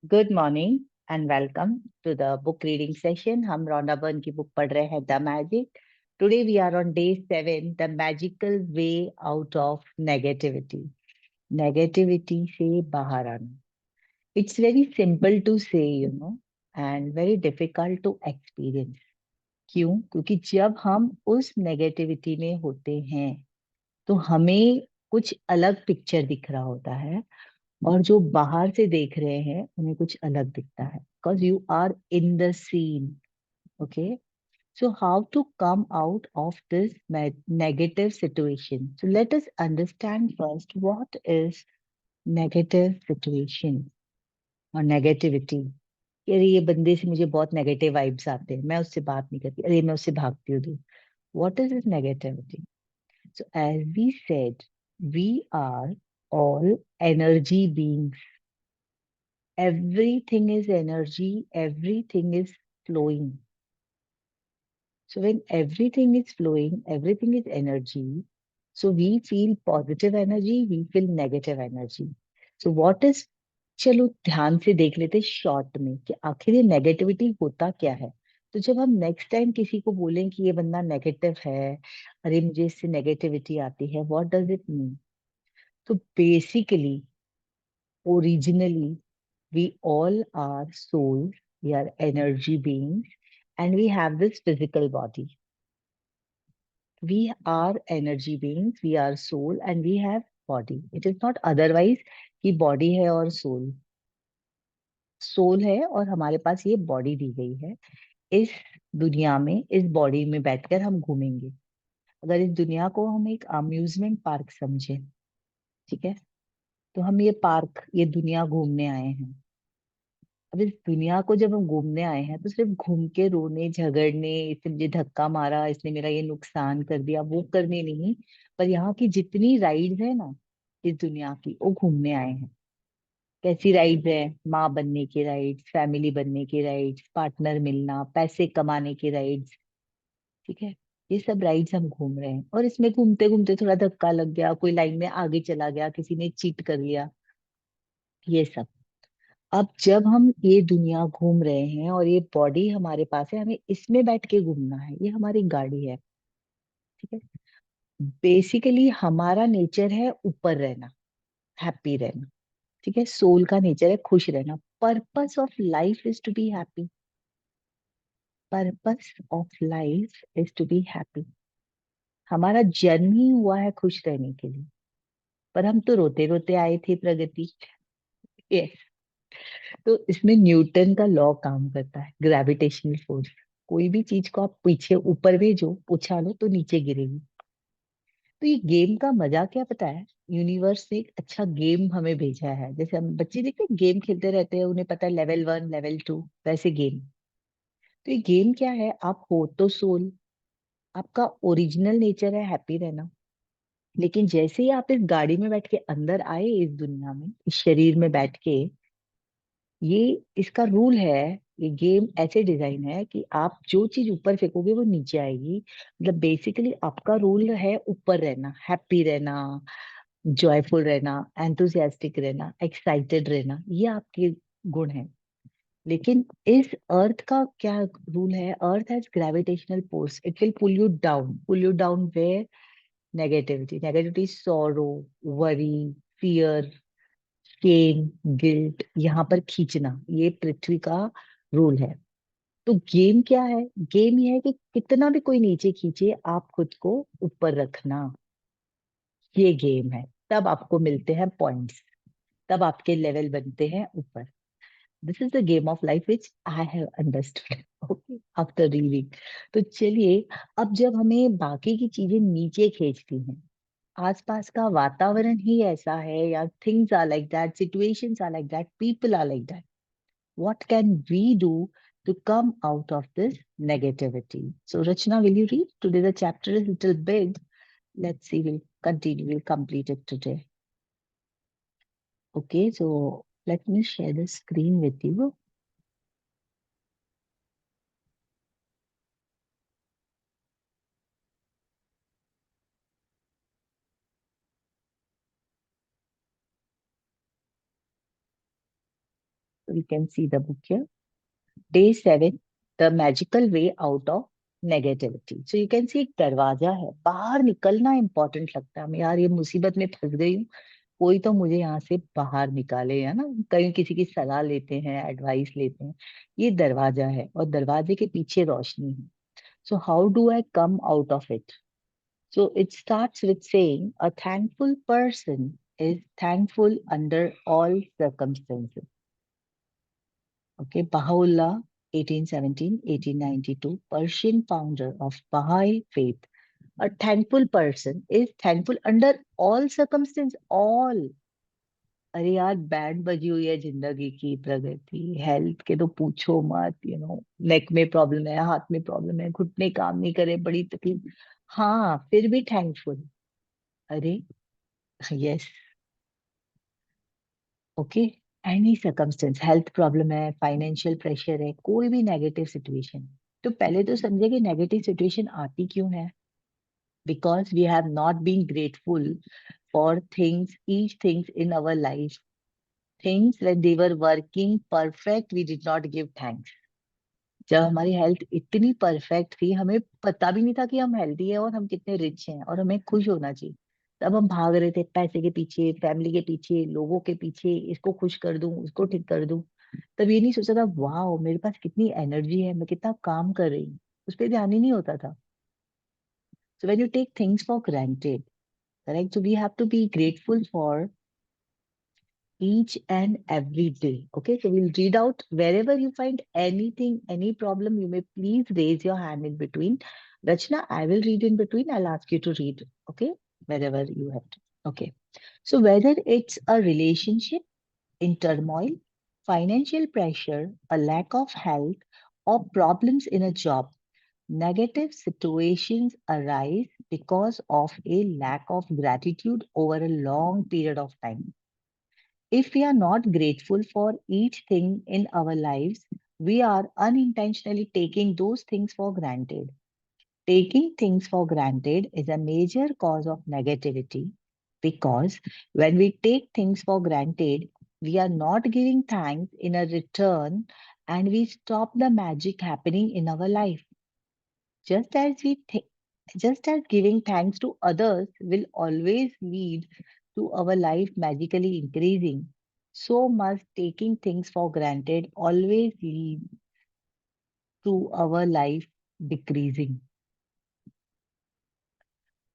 Good morning and welcome to the book reading session. हम Rhonda Byrne की book पढ़ रहे हैं the magic. Today we are on day 7, the magical way out of negativity. Negativity से बाहर आना। It's very simple to say and very difficult to experience. क्यों? क्योंकि जब हम उस नेगेटिविटी में होते हैं तो हमें कुछ अलग पिक्चर दिख रहा होता है, और जो बाहर से देख रहे हैं उन्हें कुछ अलग दिखता है, because you are in the scene. Okay, so how to come out of this negative situation? So let us understand first what is negative situation और नेगेटिविटी। अरे ये बंदे से मुझे बहुत नेगेटिव वाइब्स आते हैं, मैं उससे बात नहीं करती, अरे मैं उससे भागती हूँ दूर। What is this negativity? So as we said, we are all energy beings. Everything is energy, everything is flowing. So when everything is flowing, everything is energy. So we feel positive energy, we feel negative energy. So what is, चलो ध्यान से देख लेते short में कि आखिर ये negativity होता क्या है। तो जब हम नेक्स्ट टाइम किसी को बोलें कि ये बंदा नेगेटिव है, अरे मुझे इससे नेगेटिविटी आती है, व्हाट डज इट मीन? तो basically, originally, we all are souls, we are energy beings, and we have this physical body. We are energy beings, we are soul, and we have body. It is not otherwise कि body है और soul. Soul है और हमारे पास ये body दी गई है। इस दुनिया में, इस बॉडी में बैठकर हम घूमेंगे। अगर इस दुनिया को हम एक अम्यूजमेंट पार्क समझे, ठीक है, तो हम ये पार्क, ये दुनिया घूमने आए हैं। अब इस दुनिया को जब हम घूमने आए हैं तो सिर्फ घूम के रोने झगड़ने, इसने मुझे धक्का मारा, इसने मेरा ये नुकसान कर दिया, वो करने नहीं, पर यहाँ की जितनी राइड्स है ना इस दुनिया की, वो घूमने आए हैं। कैसी राइड्स है? माँ बनने की राइड्स, फैमिली बनने की राइड्स, पार्टनर मिलना, पैसे कमाने की राइड्स। ठीक है, ये सब राइड्स हम घूम रहे हैं, और इसमें घूमते घूमते थोड़ा धक्का लग गया, कोई लाइन में आगे चला गया, किसी ने चीट कर लिया, ये सब। अब जब हम ये दुनिया घूम रहे हैं और ये बॉडी हमारे पास है, हमें इसमें बैठ के घूमना है, ये हमारी गाड़ी है। ठीक है, बेसिकली हमारा नेचर है ऊपर रहना, हैप्पी रहना। ठीक है, सोल का नेचर है खुश रहना। Purpose of life is to be happy. Purpose of life is to be happy. हमारा जन्म ही हुआ है खुश रहने के लिए, पर हम तो रोते रोते आए थे प्रगति। यस, तो इसमें न्यूटन का लॉ काम करता है, ग्रेविटेशनल फोर्स। कोई भी चीज को आप पीछे ऊपर भेजो, उछालो, तो नीचे गिरेगी। तो ये गेम का मजा क्या पता है? यूनिवर्स ने एक अच्छा गेम हमें भेजा है। जैसे हम बच्चे देखते हैं गेम खेलते रहते हैं, उन्हें पता है लेवल 1 लेवल 2, वैसे गेम। तो ये गेम क्या है? आप हो तो सोल, आपका ओरिजिनल नेचर है हैप्पी रहना। लेकिन जैसे ही आप इस गाड़ी में बैठ के अंदर आए, इस दुनिया में, इस शरीर में बैठ के, ये इसका रूल है। ये गेम ऐसे डिजाइन है कि आप जो चीज ऊपर फेंकोगे वो नीचे आएगी। मतलब बेसिकली आपका रूल है ऊपर रहना, हैप्पी रहना, जॉयफुल रहना, एंथुसियास्टिक रहना, एक्साइटेड रहना, ये आपके गुण हैं। लेकिन इस अर्थ का क्या रूल है? Earth has gravitational force, it will pull you down where? Negativity. Negativity, sorrow, worry, fear, shame, guilt, यहाँ पर खींचना, ये पृथ्वी का रूल है। तो गेम क्या है? गेम ये है कि कितना भी कोई नीचे खींचे, आप खुद को ऊपर रखना। ये गेम है। तब आपको मिलते हैं पॉइंट्स, तब आपके लेवल बनते हैं ऊपर। This is the game of life which I have understood okay after reading. तो चलिए, अब जब हमें बाकी की चीजें नीचे खींचती हैं, आसपास का वातावरण ही ऐसा है, या things are like that, situations are like that, people are like that, what can we do to come out of this negativity? So Rachna, will you read? Today the chapter is a little big. Let's see, we'll continue, we'll complete it today. Okay, so let me share the screen with you. We can see the book here. Day 7, The Magical Way Out of Negativity. So you can see एक दरवाजा है, बाहर निकलना important लगता है हमें, यार ये मुसीबत में फंस गई हूँ, कोई तो मुझे यहाँ से बाहर निकाले, है ना। कहीं किसी की सलाह लेते हैं, एडवाइस लेते हैं। ये दरवाजा है और दरवाजे के पीछे रोशनी है। So how do I come out of it? So it starts with saying a thankful person is thankful under all circumstances. Okay, Baha'u'llah, 1817, 1892, Persian founder of Baha'i faith. A thankful person is thankful under all circumstances. All. अरे यार band बजी हुई है जिंदगी की, प्रगति, health के तो पूछो मत, नेक में प्रॉब्लम है, हाथ में प्रॉब्लम है, घुटने काम नहीं करे, बड़ी तकलीफ। हाँ, फिर भी थैंकफुल। अरे yes, okay. Any circumstance, health problem है, फाइनेंशियल प्रेशर है, कोई भी नेगेटिव सिचुएशन, तो पहले तो समझे कि नेगेटिव सिचुएशन आती क्यों है। Because we have not been grateful for things, each things in our life. Things when they were working perfect, we did not give thanks. जब हमारी हेल्थ इतनी परफेक्ट थी, हमें पता भी नहीं था कि हम हेल्दी है और हम कितने रिच हैं और हमें खुश होना चाहिए। तब हम भाग रहे थे पैसे के पीछे, फैमिली के पीछे, लोगों के पीछे, इसको खुश कर दूं, उसको ठीक कर दूं। तब ये नहीं सोचा था, वाह मेरे पास कितनी एनर्जी है, मैं कितना काम कर रही हूँ। उस पर ध्यान ही नहीं होता था। So when you take things for granted, correct, so we have to be grateful for each and every day. Okay, so we'll read out wherever you find anything, any problem, you may please raise your hand in between. Rachna, I will read in between. I'll ask you to read. Okay, wherever you have to. Okay, so whether it's a relationship in turmoil, financial pressure, a lack of health, or problems in a job, negative situations arise because of a lack of gratitude over a long period of time. If we are not grateful for each thing in our lives, we are unintentionally taking those things for granted. Taking things for granted is a major cause of negativity because when we take things for granted, we are not giving thanks in a return and we stop the magic happening in our life. Just as just as giving thanks to others will always lead to our life magically increasing, so must taking things for granted always lead to our life decreasing.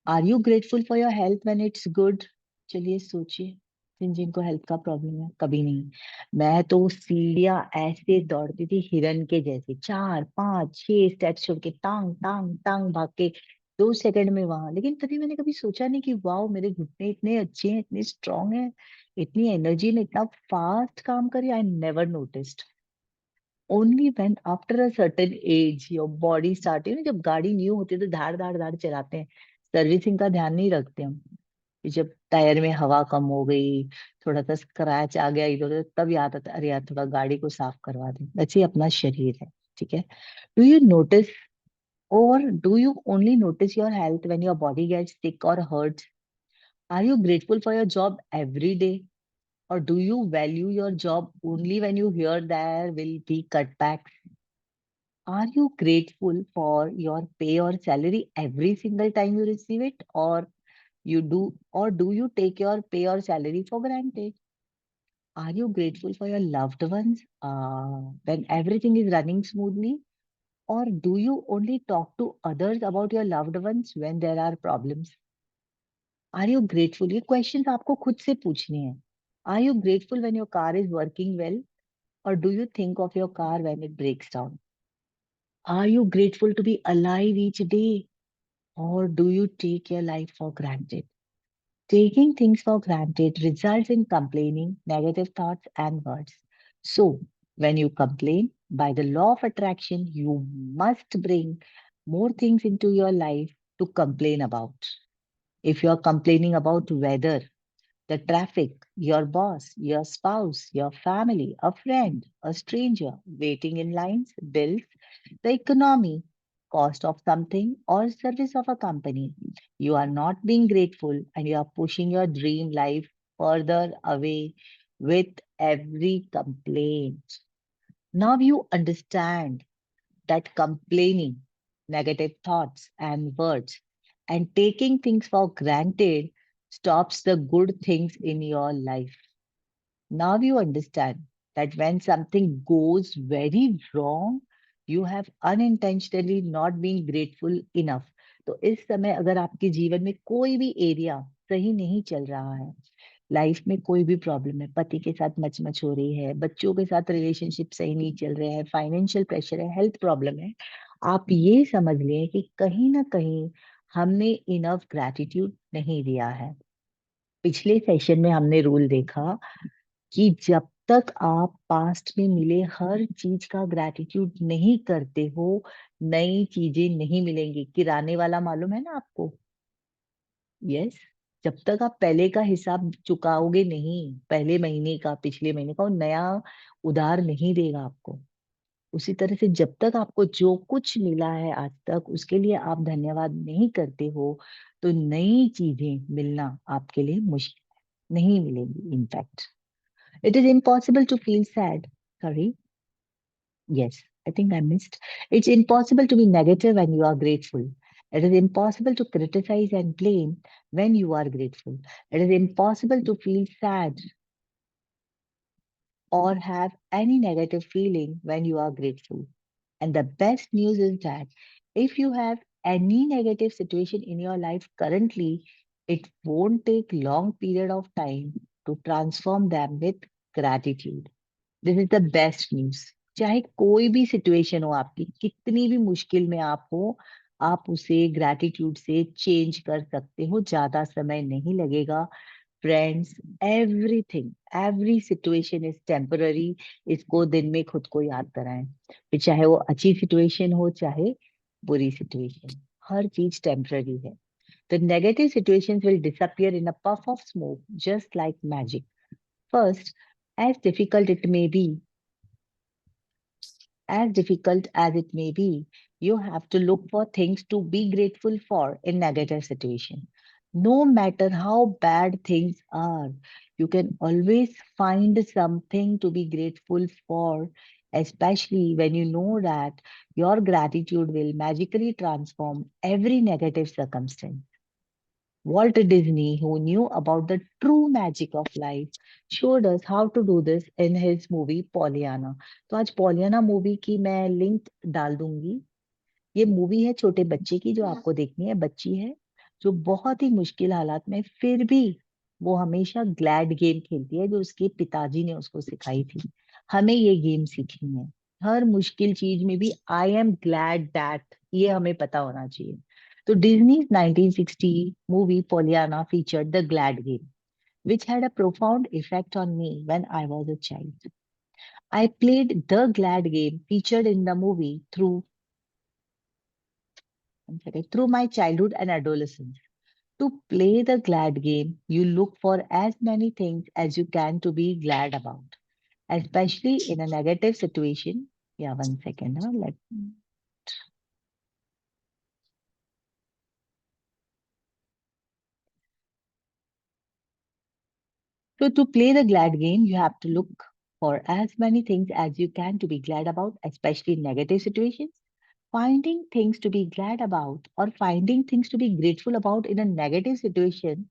Are you grateful for your health when it's good? चलिए सोचिए, जिनको health का problem है, कभी नहीं। मैं तो सीढ़ियां ऐसे दौड़ती थी हिरन के जैसे, 4 5 6 स्टेप्स छोड़ के टांग टांग टांग भाग के 2 सेकंड में वहां। लेकिन कभी मैंने कभी सोचा नहीं कि वाओ मेरे घुटने इतने अच्छे हैं, इतने स्ट्रांग हैं, इतनी एनर्जी ने इतना फास्ट काम करी। I never noticed. Only when after a certain age your body start, जब गाड़ी न्यू होती है तो धाड़ धाड़ धाड़ चलाते हैं, सर्विसिंग का ध्यान नहीं रखते हम। कि जब टायर में हवा कम हो गई, थोड़ा सा स्क्रैच आ गया इधर उधर, तब याद आता है, अरे यार थोड़ा गाड़ी को साफ करवा दे। वैसे ही अपना शरीर है, ठीक है। डू यू नोटिस और do you only notice your health when your body gets sick और hurts? Are you grateful for your job every day, or do you value your job only when you hear there will be cutbacks? Are you grateful for your pay or salary every single time you receive it, or do you take your pay or salary for granted? Are you grateful for your loved ones when everything is running smoothly, or do you only talk to others about your loved ones when there are problems? Are you grateful? ये questions आपको खुद से पूछने हैं. Are you grateful when your car is working well? Or do you think of your car when it breaks down? Are you grateful to be alive each day? Or do you take your life for granted? Taking things for granted results in complaining, negative thoughts, and words. So, when you complain, by the law of attraction, you must bring more things into your life to complain about. If you are complaining about weather, the traffic, your boss, your spouse, your family, a friend, a stranger, waiting in lines, bills, the economy, cost of something, or service of a company. You are not being grateful and you are pushing your dream life further away with every complaint. Now you understand that complaining, negative thoughts and words, and taking things for granted stops the good things in your life. Now you understand that when something goes very wrong, you have unintentionally not been grateful enough. तो इस समय अगर आपके जीवन में कोई भी area सही नहीं चल रहा है, लाइफ में कोई भी प्रॉब्लम है, पति के साथ मच हो रही है, बच्चों के साथ रिलेशनशिप सही नहीं चल रहे हैं, फाइनेंशियल प्रेशर है, हेल्थ प्रॉब्लम है, आप ये समझ लें कि कहीं ना कहीं हमने इनफ ग्रैटिट्यूड नहीं दिया है। पिछले सेशन में हमने रूल देखा कि जब तक आप पास्ट में मिले हर चीज का ग्रैटिट्यूड नहीं करते हो, नई चीजें नहीं मिलेंगी। किराने वाला मालूम है ना आपको? यस। जब तक आप पहले का हिसाब चुकाओगे नहीं, पहले महीने का, पिछले महीने का, वो नया उधार नहीं देगा आपको। उसी तरह से जब तक आपको जो कुछ मिला है आज तक उसके लिए आप धन्यवाद नहीं करते हो, तो नई चीजें मिलना आपके लिए मुश्किल नहीं मिलेंगी। In fact it is impossible to feel sad. Sorry. Yes, I think I missed. It's impossible to be negative when you are grateful. It is impossible to criticize and blame when you are grateful. It is impossible to feel sad or have any negative feeling when you are grateful. And the best news is that if you have any negative situation in your life currently, it won't take long period of time to transform them with gratitude. This is the best news. चाहे कोई भी situation हो आपकी, कितनी भी मुश्किल में आप हो, आप उसे ग्रैटिट्यूड से चेंज कर सकते हो। ज्यादा समय नहीं लगेगा। Friends, everything, every situation is temporary. इसको दिन में खुद को याद कराएं। फिर चाहे वो अच्छी सिचुएशन हो, चाहे बुरी सिचुएशन, हर चीज टेम्पररी है। The negative situations will disappear in a puff of smoke, just like magic. First, as difficult it may be, as difficult as it may be, you have to look for things to be grateful for in negative situation. No matter how bad things are, you can always find something to be grateful for, especially when you know that your gratitude will magically transform every negative circumstance. Walt Disney, who knew about the true magic of life, showed us how to do this in his movie Pollyanna. तो आज Pollyanna movie की मैं link डाल दूंगी। ये movie है छोटे बच्चे की, जो आपको देखनी है। बच्ची है जो बहुत ही मुश्किल हालात में फिर भी वो हमेशा ग्लैड गेम खेलती है, जो उसके पिताजी ने उसको सिखाई थी। हमें ये गेम सीखनी है। हर मुश्किल चीज में भी आई एम ग्लैड दैट, ये हमें पता होना चाहिए। तो डिज्नी's 1960 movie Pollyanna featured the glad game, which had a profound effect on me when I was a child. I played the glad game featured in the movie through my childhood and adolescence. To play the glad game, you look for as many things as you can to be glad about, especially in a negative situation. Yeah, 1 second. So, to play the glad game, you have to look for as many things as you can to be glad about, especially in negative situations. Finding things to be glad about or finding things to be grateful about in a negative situation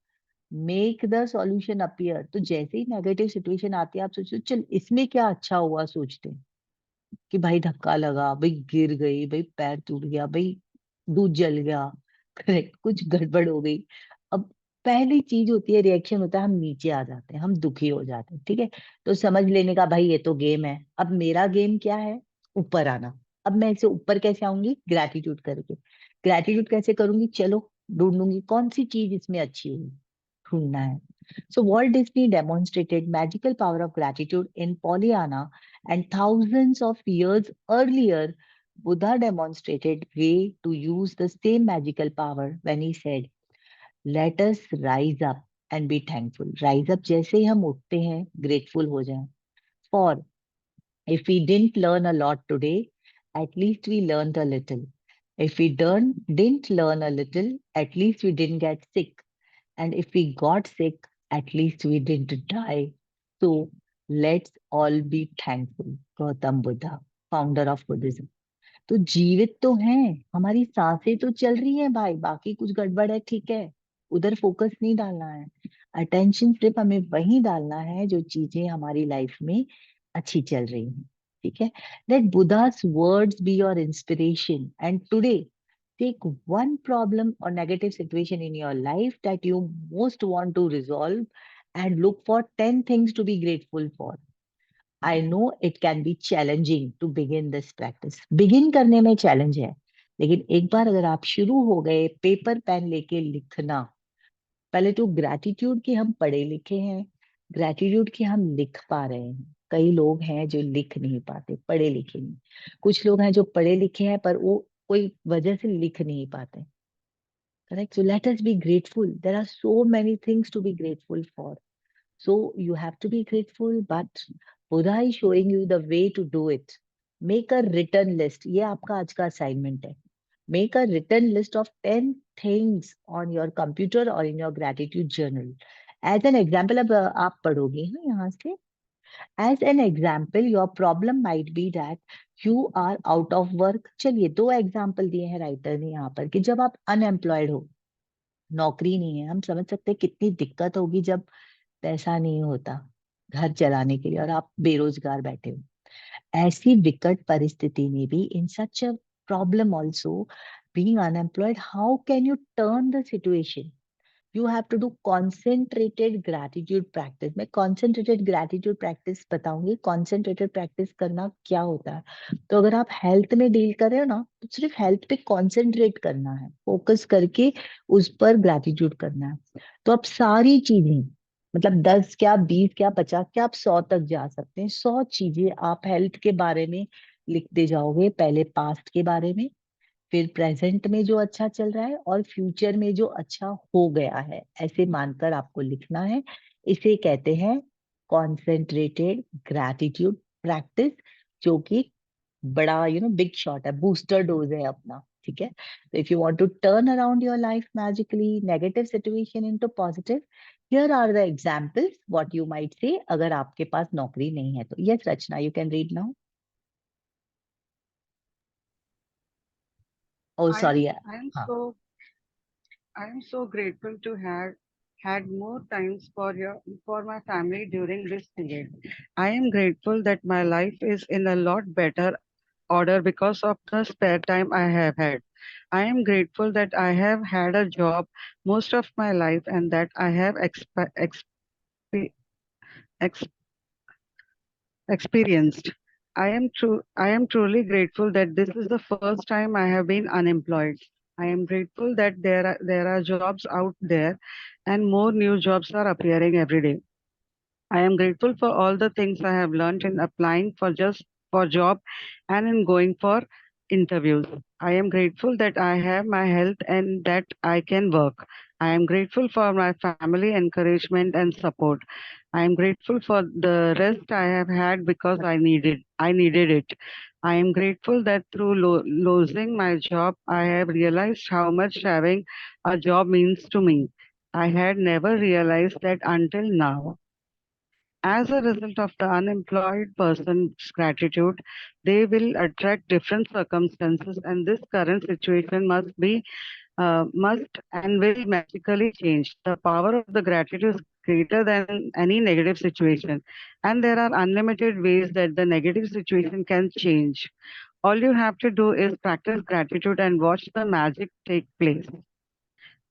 make the solution appear. तो जैसे ही negative situation आती है, आप सोचो चल इसमें क्या अच्छा हुआ, सोचते हैं कि भाई धक्का लगा, भाई गिर गई, भाई पैर टूट गया, भाई दूध जल गया, करेक्ट, कुछ गड़बड़ हो गई। अब पहली चीज होती है, रिएक्शन होता है, हम नीचे आ जाते हैं, हम दुखी हो जाते हैं। ठीक है, तो समझ लेने का भाई ये तो गेम है। अब मेरा गेम क्या है? ऊपर आना। अब मैं इसे ऊपर कैसे आऊंगी? ग्रैटिट्यूड करके। ग्रैटिट्यूड कैसे करूंगी? चलो ढूंढूंगी कौन सी चीज इसमें अच्छी हुई, ढूंढना है। So Walt Disney demonstrated magical power of gratitude in Pollyanna, and thousands of years earlier, Buddha demonstrated way to use the same magical power when he said, "Let us rise up and be thankful." Rise up जैसे ही हम उठते हैं, grateful हो जाएं। For if we didn't learn a lot today, at least we learned a little. If we didn't learn a little, at least we didn't get sick. And if we got sick, at least we didn't die. So let's all be thankful. Gautam Buddha, founder of Buddhism. तो जीवित तो हैं, हमारी सांसें तो चल रही हैं भाई, बाकी कुछ गड़बड़ है, ठीक है, उधर फोकस नहीं डालना है। अटेंशन सिर्फ हमें वही डालना है जो चीजें हमारी लाइफ में अच्छी चल रही हैं, ठीक है। Let Buddha's words be your inspiration and today take one problem or negative situation in your life that you most want to resolve and look for 10 things to be grateful for. I know it can be challenging to begin this practice. Begin करने में challenge है, लेकिन एक बार अगर आप शुरू हो गए पेपर पेन लेके लिखना, पहले तो ग्रैटिट्यूड के हम पढ़े लिखे हैं, ग्रैटिट्यूड के हम लिख पा रहे हैं। कई लोग हैं जो लिख नहीं पाते, पढ़े लिखे नहीं। कुछ लोग हैं जो पढ़े लिखे हैं पर वो कोई वजह से लिख नहीं पाते। Correct. So let us be grateful. There are so many things to be grateful for. So you have to be grateful, but Buddha is showing you the way to do it. Make a written list. ये आपका आज का assignment है. Make a written list of 10 things on your computer or in your gratitude journal. As an example, अब आप पढ़ोगे ना यहाँ से. As an example, your problem might be that you are out of work. चलिए 2 example दिए हैं writer ने यहाँ पर कि जब आप unemployed हो, नौकरी नहीं है, हम समझ सकते हैं कितनी दिक्कत होगी जब पैसा नहीं होता घर चलाने के लिए और आप बेरोजगार बैठे हो। ऐसी विकट परिस्थिति में भी in such a problem also being unemployed, how can you turn the situation? You have to do concentrated gratitude practice. मैं कॉन्सेंट्रेटेड ग्रैटिट्यूड प्रैक्टिस बताऊंगी। कॉन्सेंट्रेटेड प्रैक्टिस करना क्या होता है, तो अगर आप हेल्थ में डील कर रहे हो ना, तो सिर्फ हेल्थ पे कॉन्सेंट्रेट करना है, फोकस करके उस पर ग्रैटिट्यूड करना है। तो आप सारी चीजें, मतलब 10 क्या, 20 क्या, 50 क्या, आप 100 तक जा सकते हैं। 100 चीजें आप हेल्थ के बारे में लिखते जाओगे, पहले पास्ट के बारे में, फिर प्रेजेंट में जो अच्छा चल रहा है और फ्यूचर में जो अच्छा हो गया है, ऐसे मानकर आपको लिखना है। इसे कहते हैं कॉन्सेंट्रेटेड ग्रैटिट्यूड प्रैक्टिस, जो कि बड़ा बिग शॉट है, बूस्टर डोज है अपना, ठीक है। तो if you want to turn around your life magically, negative situation into positive, here are the examples what you might say अगर आपके पास नौकरी नहीं है तो। Yes Rachna, you can read now. Oh I sorry. am हाँ। I am so grateful to have had more times for my family during this period. I am grateful that my life is in a lot better order because of the spare time I have had. I am grateful that I have had a job most of my life and that I have ex- experienced. I am truly grateful that this is the first time I have been unemployed. I am grateful that there are jobs out there and more new jobs are appearing every day. I am grateful for all the things I have learned in applying for job and in going for interviews. I am grateful that I have my health and that I can work. I am grateful for my family encouragement and support. I am grateful for the rest I have had because I needed it. I am grateful that through losing my job, I have realized how much having a job means to me. I had never realized that until now. As a result of the unemployed person's gratitude, they will attract different circumstances, and this current situation must and will magically change. The power of the gratitude is greater than any negative situation, and there are unlimited ways that the negative situation can change. All you have to do is practice gratitude and watch the magic take place.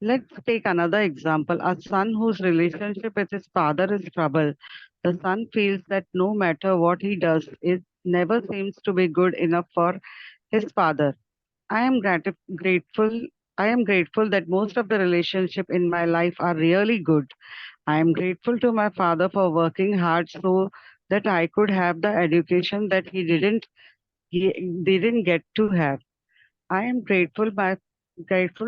Let's take another example. A son whose relationship with his father is troubled. The son feels that no matter what he does, it never seems to be good enough for his father. I am grateful. I am grateful that most of the relationship in my life are really good. I am grateful to my father for working hard so that I could have the education that didn't get to have. I am grateful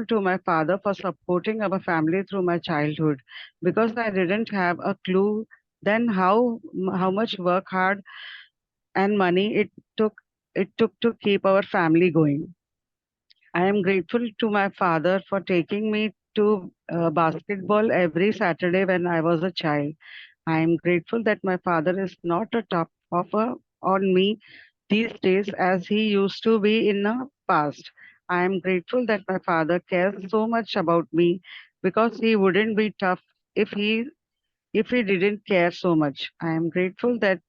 to my father for supporting our family through my childhood because I didn't have a clue then how much work hard and money it took to keep our family going. I am grateful to my father for taking me to basketball every Saturday when I was a child. I am grateful that my father is not a top offer on me these days as he used to be in the past. I am grateful that my father cares so much about me because he wouldn't be tough if he didn't care so much. I am grateful that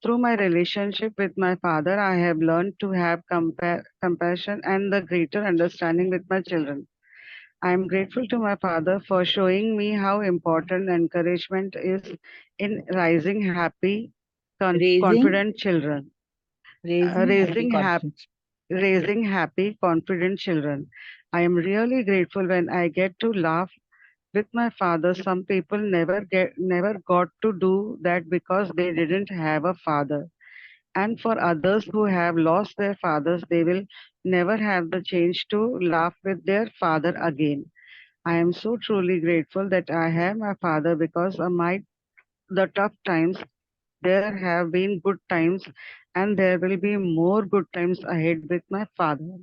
through my relationship with my father, I have learned to have compassion and the greater understanding with my children. I am grateful to my father for showing me how important encouragement is in raising happy, Raising, confident children. raising happy Raising confidence. raising happy, confident children. I am really grateful when I get to laugh with my father. Some people never got to do that because they didn't have a father. And for others who have lost their fathers, they will never have the chance to laugh with their father again. I am so truly grateful that I have my father because of my the tough times. There have been good times, and there will be more good times ahead with my father.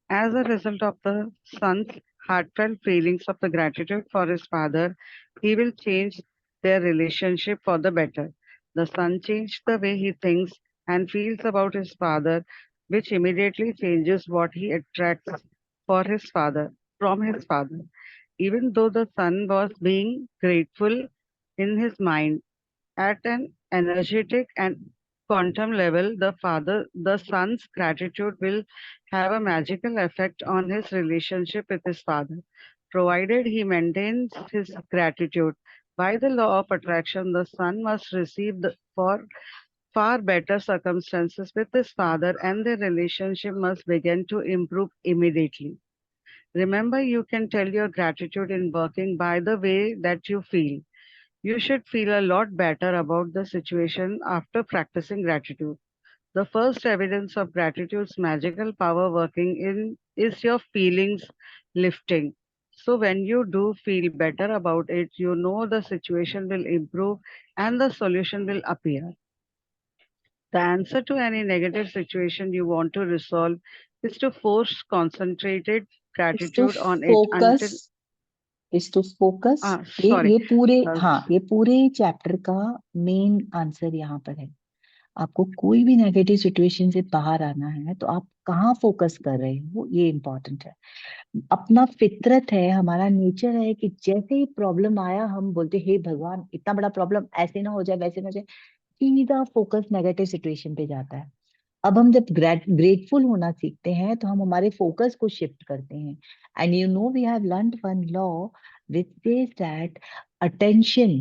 As a result of the son's heartfelt feelings of the gratitude for his father, he will change their relationship for the better. The son changed the way he thinks and feels about his father, which immediately changes what he attracts for his father from his father. Even though the son was being grateful in his mind, at an energetic and quantum level, the son's gratitude will have a magical effect on his relationship with his father, provided he maintains his gratitude. By the law of attraction, the son must receive for far better circumstances with his father, and their relationship must begin to improve immediately. Remember, you can tell your gratitude in working by the way that you feel. You should feel a lot better about the situation after practicing gratitude. The first evidence of gratitude's magical power working in is your feelings lifting. So when you do feel better about it, you know the situation will improve and the solution will appear. The answer to any negative situation you want to resolve is to force concentrated Is to gratitude on it until focus, is to focus. ये sorry. ये पूरे, Uh, हाँ, ये पूरे chapter का main answer यहाँ पर है। आपको कोई भी नेगेटिव सिचुएशन से बाहर आना है तो आप कहाँ फोकस कर रहे हो, ये इंपॉर्टेंट है। अपना फितरत है, हमारा नेचर है कि जैसे ही प्रॉब्लम आया हम बोलते हे भगवान इतना बड़ा प्रॉब्लम ऐसे ना हो जाए, वैसे ना हो जाए, सीधा फोकस नेगेटिव सिचुएशन पे जाता है। अब हम जब ग्रेटफुल होना सीखते हैं तो हम हमारे फोकस को शिफ्ट करते हैं। And you know we have learned one law which says that attention,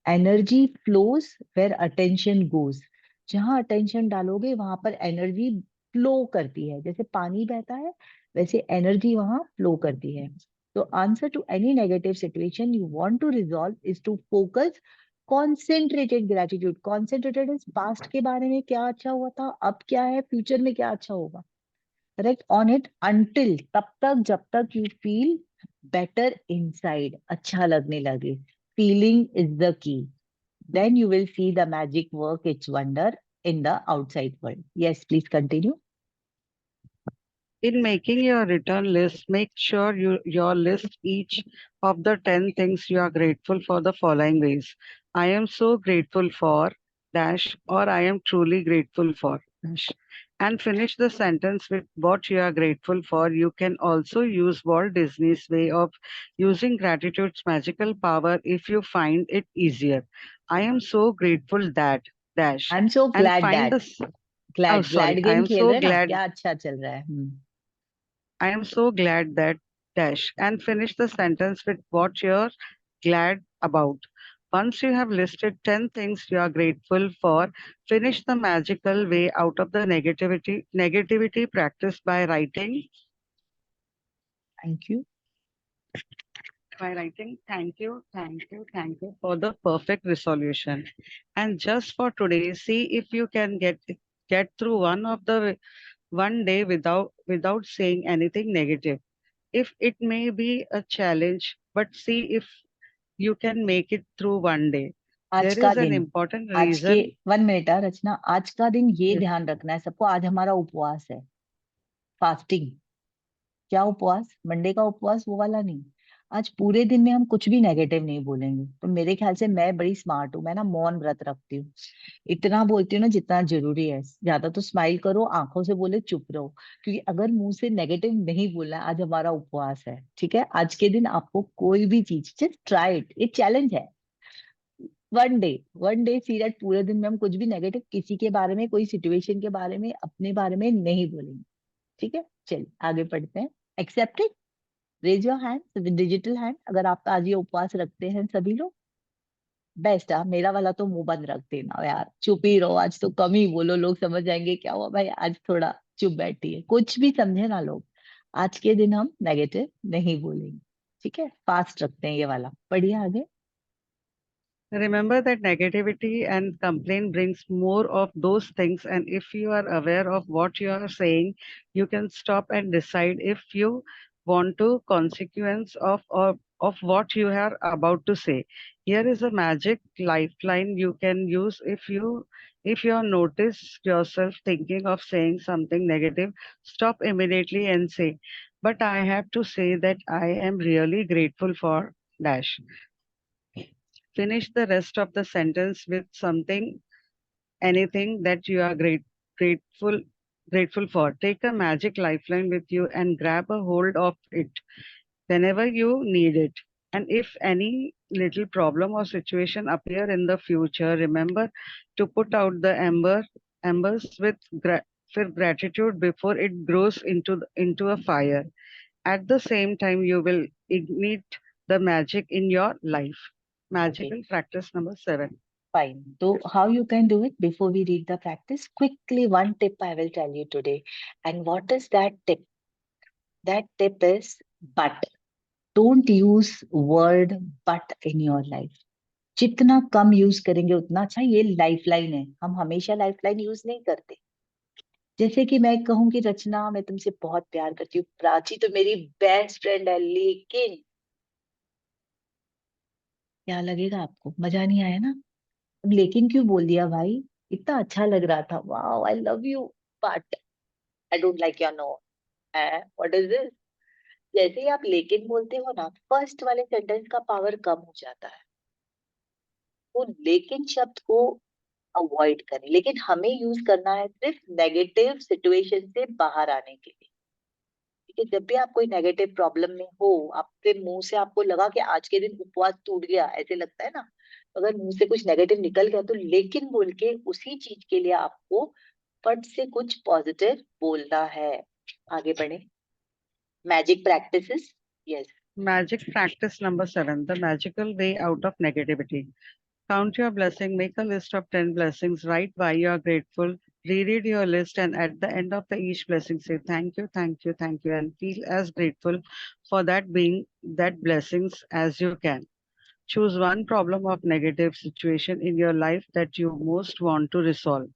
energy flows where attention goes. जहां अटेंशन डालोगे वहां पर एनर्जी फ्लो करती है, जैसे पानी बहता है वैसे एनर्जी वहां फ्लो करती है। तो answer to any negative situation you want to resolve is to focus concentrated gratitude. Concentrated is past के बारे में क्या अच्छा हुआ था, अब क्या है, फ्यूचर में क्या अच्छा होगा, करेक्ट, ऑन इट अंटिल, तब तक जब तक यू फील बेटर इनसाइड, अच्छा लगने लगे। Feeling is the key, then you will see the magic work its wonder in the outside world. Yes, please continue. In making your return list, make sure your list each of the 10 things you are grateful for the following ways. I am so grateful for dash or I am truly grateful for dash. And finish the sentence with what you are grateful for. You can also use Walt Disney's way of using gratitude's magical power if you find it easier. I am so grateful that dash I am so and glad find that, the oh glad sorry, glad I game am खेल so रहे हैं ना, glad क्या अच्छा चल रहा है। I am so glad that dash and finish the sentence with what you're glad about. Once you have listed 10 things you are grateful for, finish the magical way out of the negativity practice thank you. by writing thank you for the perfect resolution. And just for today, see if you can get through one day without saying anything negative. If it may be a challenge, but see if you can make it through one day. आज There का is an दिन, important आज के, reason. 1 minute रचना, आज का दिन ये Yes, ध्यान रखना है सबको, आज हमारा उपवास है, फास्टिंग। क्या उपवास, मंडे का उपवास वो वाला नहीं। आज पूरे दिन में हम कुछ भी नेगेटिव नहीं बोलेंगे। तो मेरे ख्याल से मैं बड़ी स्मार्ट हूँ, मैं ना मौन व्रत रखती हूँ। इतना बोलती हूँ ना जितना जरूरी है, ज्यादा तो स्माइल करो, आंखों से बोले चुप रहो। क्योंकि अगर मुंह से नेगेटिव नहीं बोलना है, आज हमारा उपवास है, ठीक है, आज के दिन आपको कोई भी चीज, जस्ट ट्राई इट, ये चैलेंज है। One day, one day serious, पूरे दिन में हम कुछ भी नेगेटिव किसी के बारे में, कोई सिचुएशन के बारे में, अपने बारे में नहीं बोलेंगे। ठीक है, चलिए आगे बढ़ते हैं। Accepted. Raise your hand, digital hand, अगर आप आज ये उपवास रखते हैं सभी लोग। बेस्ट। मेरा वाला तो मुंह बंद रख देना यार, चुप ही रहो, आज तो कम ही बोलो, लोग समझ जाएंगे क्या हुआ भाई, आज थोड़ा चुप बैठी है, कुछ भी समझे ना लोग। आज के दिन हम नेगेटिव नहीं बोलेंगे। ठीक है, फास्ट रखते हैं ये वाला। बढ़िया, आगे। Remember that negativity and complaint brings more of those things, and if you are aware of what you are saying, you can stop and decide if you want to consequence of what you are about to say. Here is a magic lifeline you can use if you notice yourself thinking of saying something negative, stop immediately and say, "But I have to say that I am really grateful for dash." Finish the rest of the sentence with something, anything that you are grateful grateful for. Take a magic lifeline with you and grab a hold of it whenever you need it. And if any little problem or situation appear in the future, remember to put out the embers with gratitude before it grows into a fire. At the same time, you will ignite the magic in your life. Okay, Magical practice number 7. Fine. तो how you can do it before we read the practice, quickly one tip I will tell you today. And what is that tip? That tip is but. Don't use word but in your life. जितना कम use करेंगे उतना अच्छा। ये life line है, हम हमेशा life line use नहीं करते। जैसे कि मैं कहूँ कि रचना, मैं तुमसे बहुत प्यार करती हूँ, प्राची तो मेरी बेस्ट फ्रेंड है, लेकिन क्या लगेगा आपको, मजा नहीं आया ना? अब लेकिन क्यों बोल दिया भाई? इतना अच्छा लग रहा था, wow I love you, but I don't like your no. What is this? जैसे ही आप लेकिन बोलते हो ना, फर्स्ट वाले सेंटेंस का पावर कम हो जाता है। वो लेकिन शब्द को अवॉइड करें, लेकिन हमें यूज करना है सिर्फ नेगेटिव सिचुएशन से बाहर आने के लिए। ठीक है, जब भी आप कोई नेगेटिव प्रॉब्लम में हो, आपके मुंह से आपको लगा कि आज के दिन उपवास टूट गया, ऐसे लगता है ना, अगर मुंह से कुछ नेगेटिव निकल गया तो लेकिन बोल के उसी चीज के लिए आपको फट से कुछ पॉजिटिव बोलना है। आगे बढ़े। Magic practices. Yes. Magic practice number 7, the magical way out of negativity. Count your blessing, make a list of 10 blessings, write why you are grateful, reread your list, and at the end of each blessing, say thank you, thank you, thank you, and feel as grateful for that blessings as you can. Choose one problem of negative situation in your life that you most want to resolve.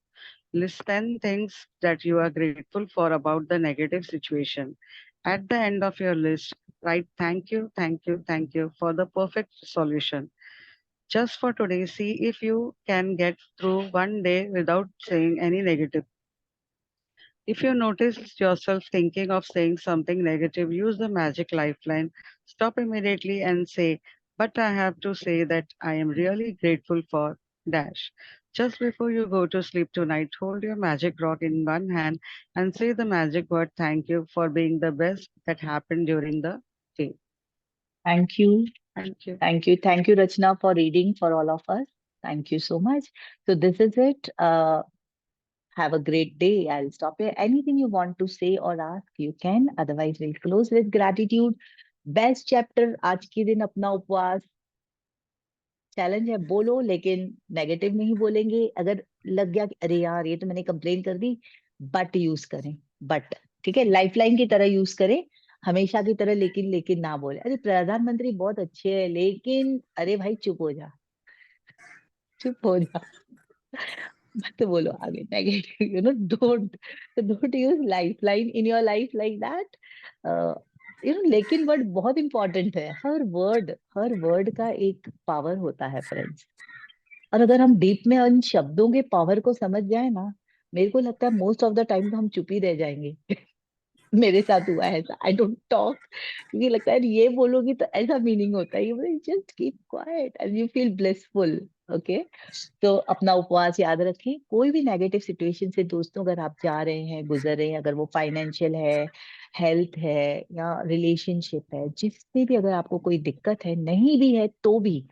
List 10 things that you are grateful for about the negative situation. At the end of your list, write thank you, thank you, thank you for the perfect solution. Just for today, see if you can get through one day without saying any negative. If you notice yourself thinking of saying something negative, use the magic lifeline. Stop immediately and say, "But I have to say that I am really grateful for dash." Just before you go to sleep tonight, hold your magic rock in one hand and say the magic word thank you for being the best that happened during the day. Thank you. Thank you. Thank you, thank you Rachna for reading for all of us. Thank you so much. So this is it. Have a great day. I'll stop here. Anything you want to say or ask, you can. Otherwise, we'll close with gratitude. Best chapter आज के दिन अपना उपवास। Challenge है, बोलो लेकिन negative नहीं बोलेंगे। अगर लग गया कि अरे यार ये तो मैंने कंप्लेन कर दी, बट यूज करें। बट ठीक है, लाइफलाइन की तरह यूज करें, हमेशा की तरह लेकिन लेकिन ना बोले। अरे प्रधानमंत्री बहुत अच्छे हैं लेकिन, अरे भाई चुप हो जा, चुप हो जा। मत बोलो आगे negative, don't use lifeline in your life like that. लेकिन वर्ड बहुत इंपॉर्टेंट है। हर वर्ड का एक पावर होता है फ्रेंड्स। और अगर हम डीप में उन शब्दों के पावर को समझ जाए ना, मेरे को लगता है मोस्ट ऑफ द टाइम तो हम चुप ही रह जाएंगे। मेरे साथ हुआ है ऐसा, आई डोंट टॉक, क्योंकि लगता है ये बोलोगी तो ऐसा मीनिंग होता है, ये just keep quiet and you feel blissful. Okay, तो अपना उपवास याद रखें। कोई भी नेगेटिव सिचुएशन से दोस्तों अगर आप जा रहे हैं, गुजर रहे हैं, अगर वो फाइनेंशियल है, हेल्थ है, या रिलेशनशिप है, जिससे भी अगर आपको कोई दिक्कत है, नहीं भी है तो भी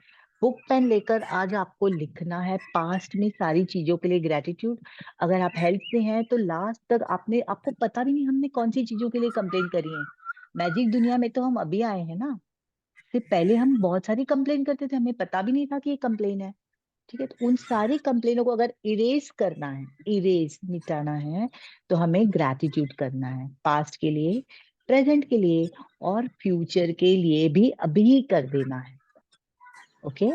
बुक पेन लेकर आज आपको लिखना है पास्ट में सारी चीजों के लिए ग्रेटिट्यूड। अगर आप हेल्थ से हैं तो लास्ट तक आपने, आपको पता भी नहीं हमने कौन सी चीजों के लिए कंप्लेन करी है। मैजिक दुनिया में तो हम अभी आए हैं ना, इससे पहले हम बहुत सारी कंप्लेन करते थे, हमें पता भी नहीं था कि ये कंप्लेन है। ठीक है, तो उन सारी कंप्लेनों को अगर इरेज करना है, इरेज मिटाना है, तो हमें ग्रैटिट्यूड करना है, पास्ट के लिए, प्रेजेंट के लिए, और फ्यूचर के लिए भी अभी कर देना है। Okay,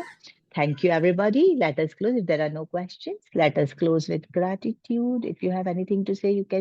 thank you everybody. Let us close. If there are no questions, let us close with gratitude. If you have anything to say, you can